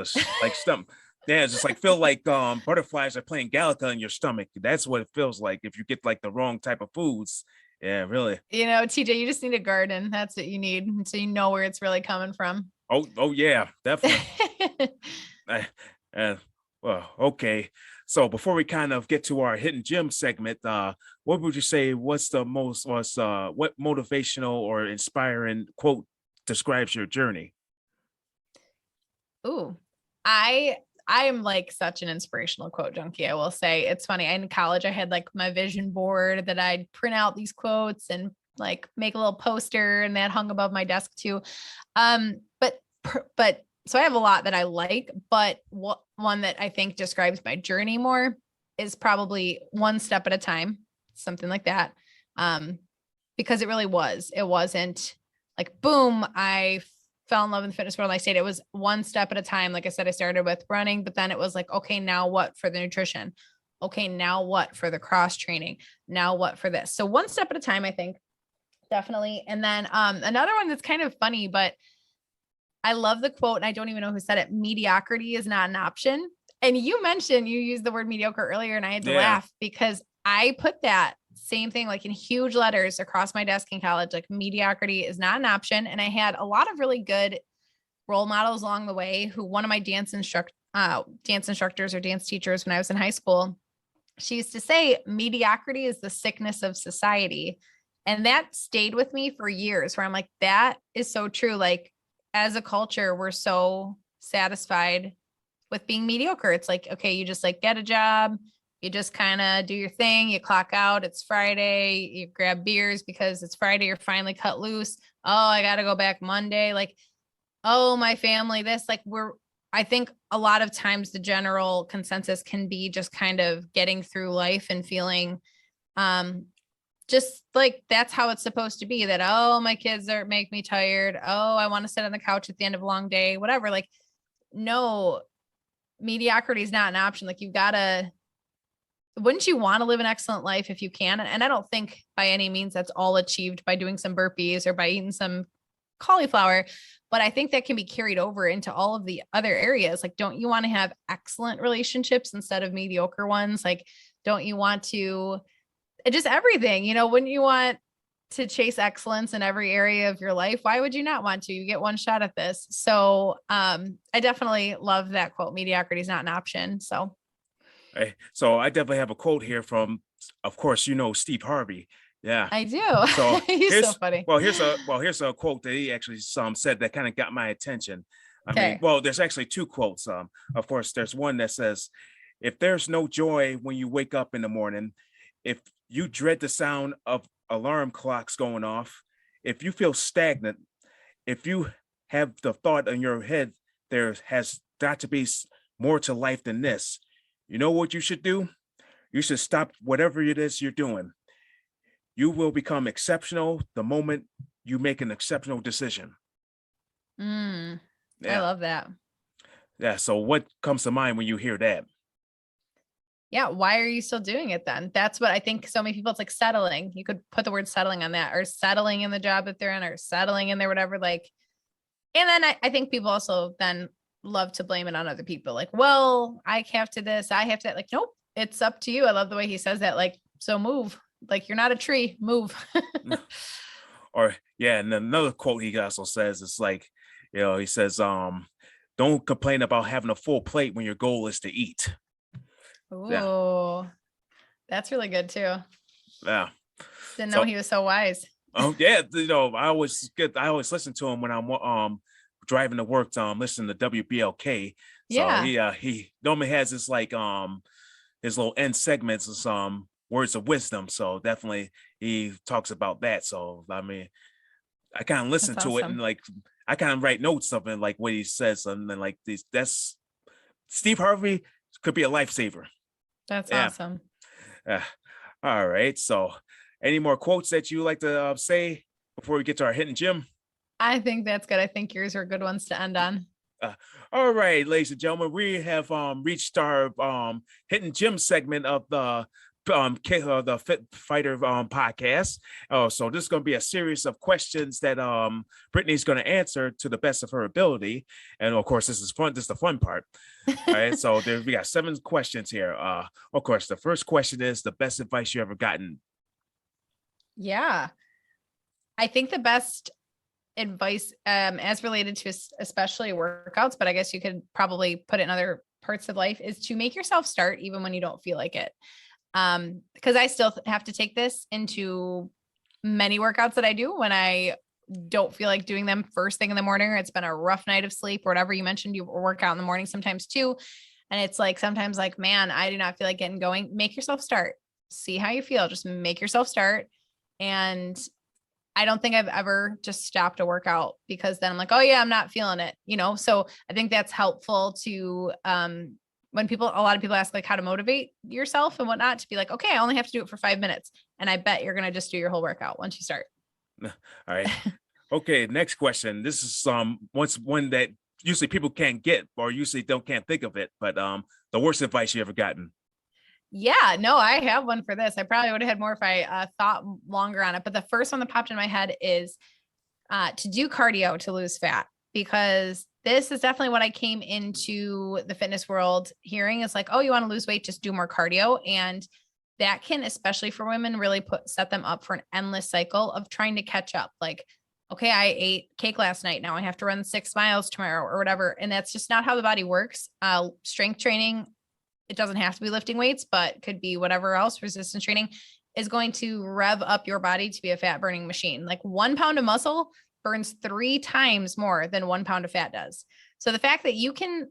stuff. Yeah, it's just like feel like butterflies are playing Galaga in your stomach. That's what it feels like if you get like the wrong type of foods. Yeah, really. TJ, you just need a garden. That's what you need. So you know where it's really coming from. Oh yeah, definitely. Well, okay. So before we kind of get to our hidden gem segment, what would you say what motivational or inspiring quote describes your journey? Ooh, I am like such an inspirational quote junkie. I will say it's funny. In college, I had like my vision board that I'd print out these quotes and like make a little poster, and that hung above my desk too. But so I have a lot that I like, but one that I think describes my journey more is probably one step at a time, something like that. Because it wasn't like, boom, I fell in love in the fitness world. Like I said, it was one step at a time. Like I said, I started with running, but then it was like, okay, now what for the nutrition? Okay, now what for the cross training? Now what for this? So one step at a time, I think, definitely. And then another one that's kind of funny, but I love the quote, and I don't even know who said it. Mediocrity is not an option. And you used the word mediocre earlier, and I had to laugh because I put that same thing like in huge letters across my desk in college, like mediocrity is not an option. And I had a lot of really good role models along the way one of my dance instructors or dance teachers when I was in high school, she used to say mediocrity is the sickness of society. And that stayed with me for years, where I'm like, that is so true. Like as a culture, we're so satisfied with being mediocre. It's like, okay, you just like get a job, you just kind of do your thing, you clock out, it's Friday, you grab beers because it's Friday, you're finally cut loose. Oh, I got to go back Monday. Like, oh, my family, this, like I think a lot of times the general consensus can be just kind of getting through life and feeling, just like that's how it's supposed to be, that, oh, my kids make me tired. Oh, I want to sit on the couch at the end of a long day, whatever. Like, no, mediocrity is not an option. Like wouldn't you want to live an excellent life if you can? And I don't think by any means that's all achieved by doing some burpees or by eating some cauliflower, but I think that can be carried over into all of the other areas. Like, don't you want to have excellent relationships instead of mediocre ones? Like, don't you want to just everything, wouldn't you want to chase excellence in every area of your life? Why would you not want to? You get one shot at this. So I definitely love that quote. Mediocrity is not an option. So I definitely have a quote here from, of course, Steve Harvey. Yeah, I do. So He's so funny. Here's a quote that he actually said that kind of got my attention. I mean, well, there's actually two quotes. Of course, there's one that says, "If there's no joy when you wake up in the morning, if you dread the sound of alarm clocks going off, if you feel stagnant, if you have the thought in your head, there has got to be more to life than this. You know what you should do? You should stop whatever it is you're doing. You will become exceptional the moment you make an exceptional decision." I love that. Yeah. So what comes to mind when you hear that? Yeah. Why are you still doing it then? That's what I think so many people, it's like settling. You could put the word settling on that, or settling in the job that they're in, or settling in their whatever. Like, and then I think people also then love to blame it on other people. Like, well, I have to this, I have to that. Like, nope, it's up to you. I love the way he says that. Like, so move. Like, you're not a tree, move. Or yeah, and another quote he also says, it's like, he says, don't complain about having a full plate when your goal is to eat. Oh, that's really good too. Yeah. Didn't know he was so wise. Oh yeah, I always listen to him when I'm driving to work, listening to WBLK. So Yeah. he normally has this like his little end segments, words of wisdom. So definitely he talks about that. So I mean, I kind of listen That's to it and awesome. like I kind of write notes of it, like what he says, and then like these. That's Steve Harvey could be a lifesaver. That's Yeah. awesome. Uh, all right. So, any more quotes that you like to say before we get to our hidden gem? I think that's good. I think yours are good ones to end on. Uh, all right, ladies and gentlemen, we have reached our hidden gem segment of the Fit Fighter podcast. So this is going to be a series of questions that Brittany's going to answer to the best of her ability, and of course, this is fun. This is the fun part. All right, so we got 7 questions here. Of course, the first question is the best advice you ever gotten. Yeah. I think the best advice as related to especially workouts, but I guess you could probably put it in other parts of life, is to make yourself start even when you don't feel like it. Because I still have to take this into many workouts that I do when I don't feel like doing them first thing in the morning, or it's been a rough night of sleep or whatever. You mentioned you work out in the morning sometimes too. And it's like, sometimes like, man, I do not feel like getting going. Make yourself start. See how you feel. Just make yourself start. And I don't think I've ever just stopped a workout because then I'm like, oh yeah, I'm not feeling it,? So I think that's helpful to, when a lot of people ask like how to motivate yourself and whatnot, to be like, okay, I only have to do it for 5 minutes. And I bet you're going to just do your whole workout once you start. All right. Okay. Next question. This is one that usually people can't get, or usually can't think of it, but the worst advice you ever gotten. Yeah, no, I have one for this. I probably would have had more if I thought longer on it. But the first one that popped in my head is to do cardio to lose fat, because this is definitely what I came into the fitness world hearing. Is like, oh, you want to lose weight, just do more cardio. And that can, especially for women, really set them up for an endless cycle of trying to catch up. Like, okay, I ate cake last night. Now I have to run 6 miles tomorrow or whatever. And that's just not how the body works. Strength training, it doesn't have to be lifting weights, but could be whatever else. Resistance training is going to rev up your body to be a fat burning machine. Like 1 pound of muscle burns 3 times more than 1 pound of fat does. So the fact that you can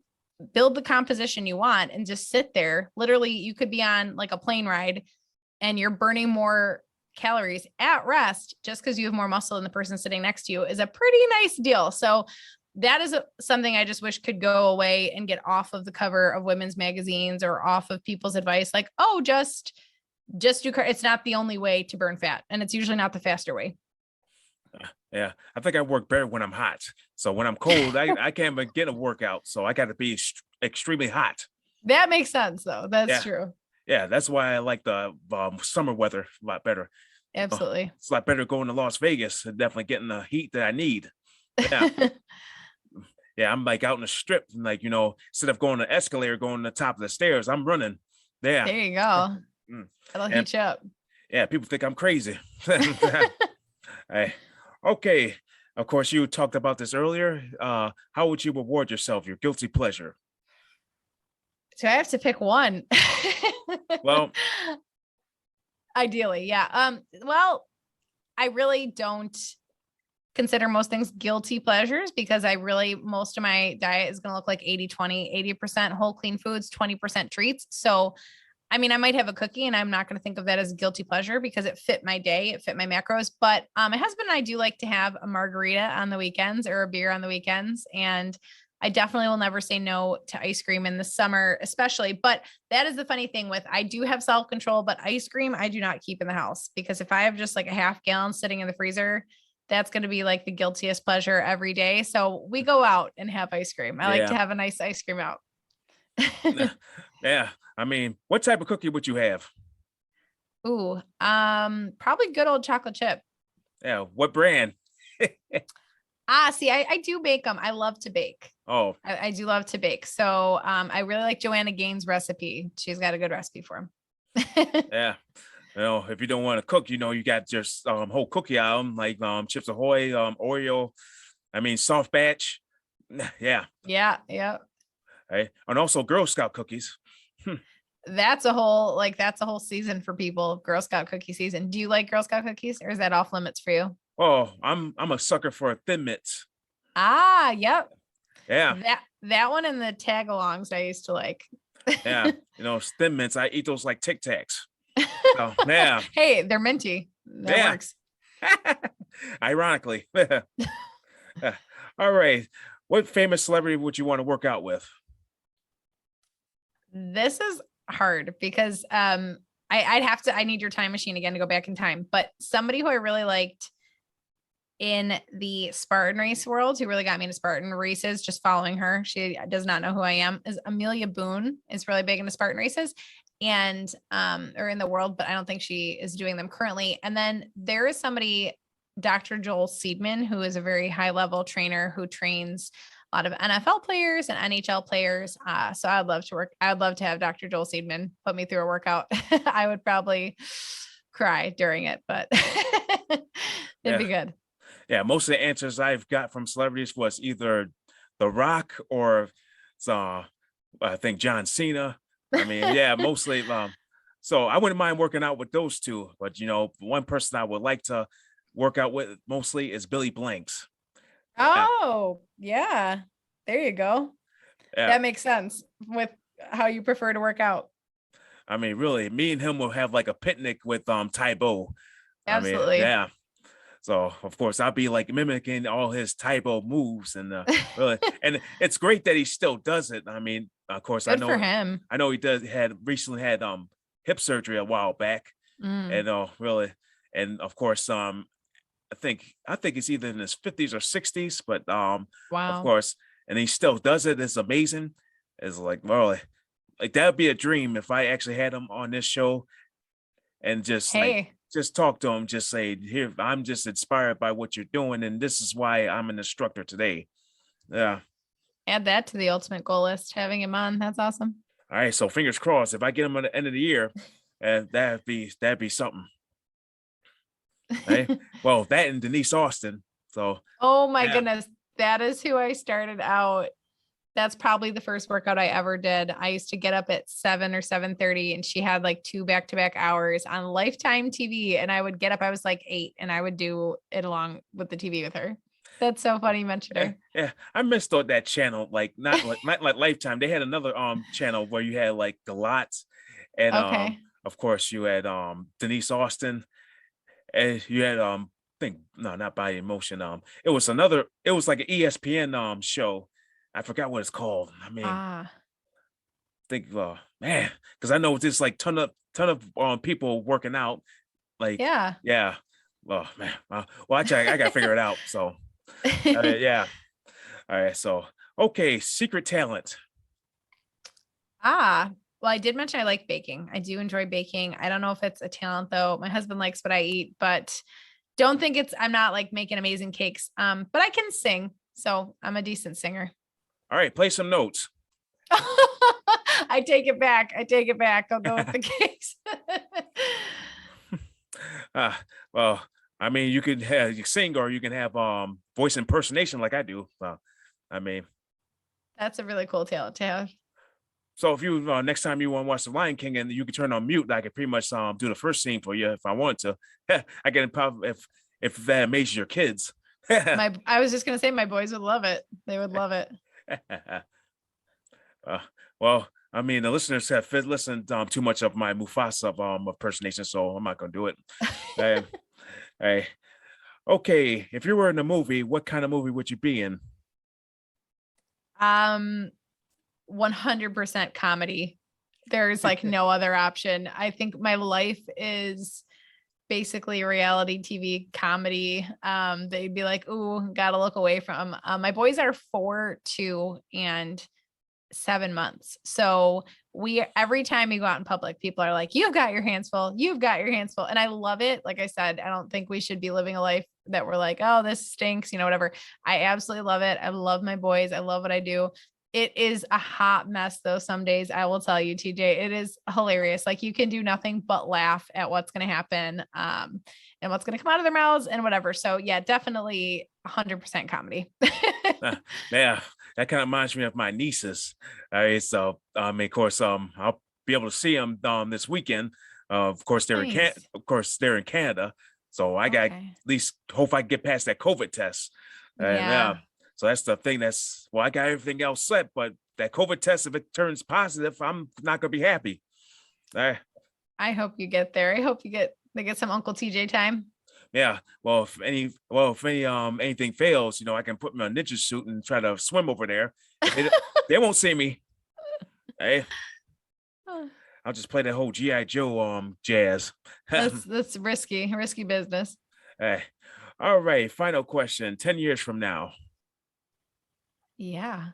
build the composition you want and just sit there, literally you could be on like a plane ride and you're burning more calories at rest just because you have more muscle than the person sitting next to you, is a pretty nice deal. So that is something I just wish could go away and get off of the cover of women's magazines or off of people's advice. Like, oh, just do it's not the only way to burn fat. And it's usually not the faster way. Yeah. I think I work better when I'm hot. So when I'm cold, I can't even get a workout. So I got to be extremely hot. That makes sense though. That's true. Yeah. That's why I like the summer weather a lot better. Absolutely. It's a lot better going to Las Vegas and definitely getting the heat that I need. Yeah. Yeah, I'm like out in the strip, and like, instead of going the escalator, going to the top of the stairs, I'm running. Yeah. There you go. That'll heat you up. Yeah, people think I'm crazy. Hey, okay. Of course, you talked about this earlier. How would you reward yourself, your guilty pleasure? So I have to pick one. Well, ideally, yeah. Well, I really don't consider most things guilty pleasures, because most of my diet is going to look like 80-20, 80% whole clean foods, 20% treats. So, I mean, I might have a cookie and I'm not going to think of that as a guilty pleasure because it fit my day, it fit my macros. But my husband and I do like to have a margarita on the weekends or a beer on the weekends. And I definitely will never say no to ice cream in the summer, especially. But that is the funny thing I do have self-control, but ice cream, I do not keep in the house, because if I have just like a half gallon sitting in the freezer, that's going to be like the guiltiest pleasure every day. So we go out and have ice cream. I like to have a nice ice cream out. Yeah. I mean, what type of cookie would you have? Ooh, probably good old chocolate chip. Yeah. What brand? See, I do bake them. I love to bake. Oh, I do love to bake. So, I really like Joanna Gaines' recipe. She's got a good recipe for them. Yeah. If you don't want to cook, you got just whole cookie album like Chips Ahoy, Oreo. I mean, soft batch. Yeah. Yeah. Yeah. Right. And also Girl Scout cookies. That's a whole season for people. Girl Scout cookie season. Do you like Girl Scout cookies, or is that off limits for you? Oh, I'm a sucker for Thin Mints. Yep. Yeah. That one and the tag-alongs I used to like. Yeah. Thin Mints. I eat those like Tic Tacs. So yeah, Hey, they're minty. That yeah. works. Ironically. All right. What famous celebrity would you want to work out with? This is hard because I need your time machine again to go back in time. But somebody who I really liked in the Spartan race world, who really got me into Spartan races, just following her. She does not know who I am, is Amelia Boone is really big into Spartan races and or in the world, but I don't think she is doing them currently. And then there is somebody, Dr. Joel Seedman, who is a very high level trainer who trains a lot of NFL players and NHL players. So I'd love to have Dr. Joel Seedman put me through a workout. I would probably cry during it, but it'd Yeah. be good. Yeah. Most of the answers I've got from celebrities was either The Rock or I think John Cena. I mean, yeah, mostly. So I wouldn't mind working out with those two, but one person I would like to work out with mostly is Billy Blanks. Yeah, Oh, yeah. There you go. yeah. That makes sense with how you prefer to work out. I mean, really, me and him will have like a picnic with Tybo. I mean, Absolutely. yeah. So of course I'll be like mimicking all his Tybo moves and really, and it's great that he still does it. I mean, of course Good for him. I know he had recently had hip surgery a while back, Mm, and really, and of course I think it's either in his 50s or 60s, but of wow. course, and he still does it. It's amazing. It's like really like that would be a dream if I actually had him on this show and Hey, just talk to him, just say, here, I'm just inspired by what you're doing, and this is why I'm an instructor today. Yeah. add that to the ultimate goal list, having him on. That's awesome. All right. So fingers crossed. If I get him at the end of the year, that'd be something. Right. Well, that and Denise Austin. So Oh my yeah. goodness. That is who I started out. That's probably the first workout I ever did. I used to get up at 7 or 7:30 and she had like two back-to-back hours on Lifetime TV. And I would get up, I was like 8 and I would do it along with the TV with her. That's so funny you mentioned Yeah, her. yeah, I missed out that channel. Like not like Lifetime. They had another channel where you had like the lots, and Okay. of course you had Denise Austin, and you had think no, not by emotion. It was like an ESPN show. I forgot what it's called. I mean, Ah, think man, because I know there's like ton of people working out. Like, yeah. yeah. Oh man. Well, I gotta figure it out. So yeah. All right. So okay, secret talent. Ah, well, I did mention I like baking. I do enjoy baking. I don't know if it's a talent though. My husband likes what I eat, but don't think I'm not like making amazing cakes. But I can sing. So I'm a decent singer. All right, play some notes. I take it back. I take it back. I'll go with the cakes. uh, well, I mean, you sing or you can have voice impersonation like I do. I mean, That's a really cool talent to have. so if you next time you want to watch The Lion King and you can turn on mute, I could pretty much do the first scene for you if I want to. I can probably if that amazes your kids. I was just gonna say my boys would love it. They would love it. uh, well, I mean, the listeners have listened too much of my Mufasa impersonation, so I'm not gonna do it. Uh, hey, okay, if you were in a movie, what kind of movie would you be in? Um 100% comedy. There's like no other option. I think my life is basically reality TV comedy. They'd be like, "Ooh, gotta look away from." My boys are 4, 2, and 7 months. So every time we go out in public, people are like, "You've got your hands full. You've got your hands full," and I love it. Like I said, I don't think we should be living a life that we're like, "Oh, this stinks," whatever. I absolutely love it. I love my boys. I love what I do. It is a hot mess though. Some days I will tell you, TJ, it is hilarious. Like you can do nothing but laugh at what's going to happen, and what's going to come out of their mouths and whatever. So yeah, definitely 100% comedy. Uh, yeah, that kind of reminds me of my nieces. All right, so of course, I'll be able to see them this weekend. Nice. Of course, they're in Canada, so I got at Okay. least hope I can get past that COVID test. And yeah, Yeah. so that's the thing. I got everything else set, but that COVID test, if it turns positive, I'm not gonna be happy. All right. I hope you get there. I hope they get some Uncle TJ time. Yeah. Well, if anything fails, I can put me on a ninja suit and try to swim over there. They won't see me. Hey, I'll just play that whole GI Joe jazz. That's risky business. Hey. All right. Final question. 10 years from now. Yeah.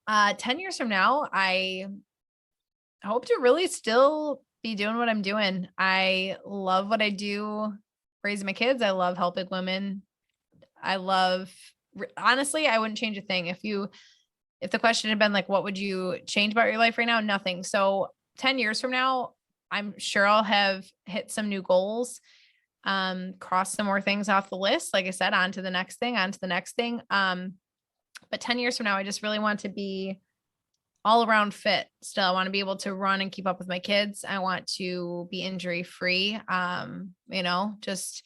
10 years from now, I hope to really still be doing what I'm doing. I love what I do, raising my kids. I love helping women. Honestly, I wouldn't change a thing. If the question had been like, what would you change about your life right now? Nothing. So 10 years from now, I'm sure I'll have hit some new goals, cross some more things off the list. Like I said, on to the next thing. But 10 years from now, I just really want to be all around fit. Still, I want to be able to run and keep up with my kids. I want to be injury free. Just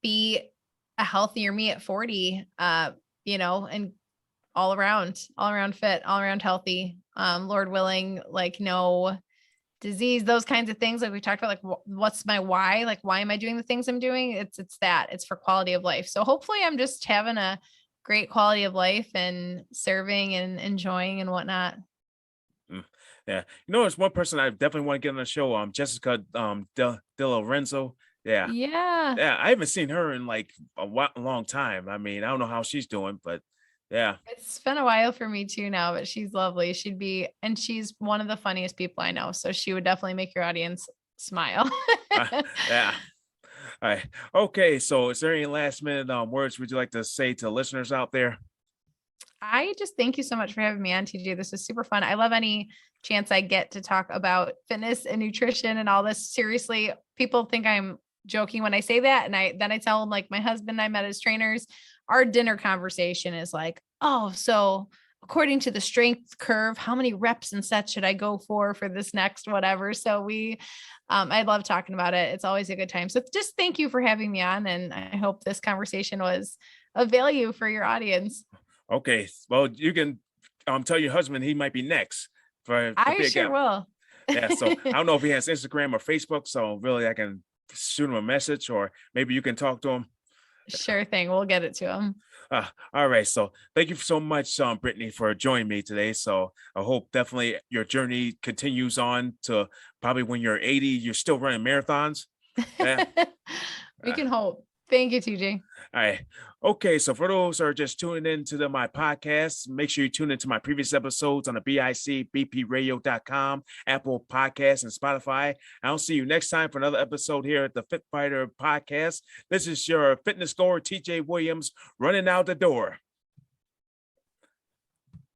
be a healthier me at 40, and all around fit, all around healthy. Lord willing, like no disease, those kinds of things. Like we talked about, like what's my why? Like, why am I doing the things I'm doing? It's for quality of life. So hopefully I'm just having a great quality of life and serving and enjoying and whatnot. Yeah. There's one person I definitely want to get on the show. Jessica De Lorenzo. Yeah. Yeah. Yeah. I haven't seen her in like a long time. I mean, I don't know how she's doing, but yeah. It's been a while for me too now, but she's lovely. She's one of the funniest people I know. So she would definitely make your audience smile. Yeah. All right. Okay. So is there any last minute words would you like to say to listeners out there? I just thank you so much for having me on, TJ. This is super fun. I love any chance I get to talk about fitness and nutrition and all this. Seriously, people think I'm joking when I say that. And I tell them, like, my husband and I met as trainers. Our dinner conversation is like, oh, so according to the strength curve, how many reps and sets should I go for this next whatever? So I love talking about it. It's always a good time. So just thank you for having me on. And I hope this conversation was of value for your audience. Okay. Well, you can tell your husband he might be next for I Big sure M. will. Yeah. So I don't know if he has Instagram or Facebook. So really I can shoot him a message or maybe you can talk to him. Sure thing. We'll get it to him. All right. So thank you so much, Brittany, for joining me today. So I hope definitely your journey continues on to probably when you're 80, you're still running marathons. Yeah. We can hope. Thank you, TJ. All right. Okay. So for those who are just tuning into my podcast, make sure you tune into my previous episodes on the bicbpradio.com, Apple Podcasts, and Spotify. I'll see you next time for another episode here at the Fit Fighter Podcast. This is your fitness goer, TJ Williams, running out the door.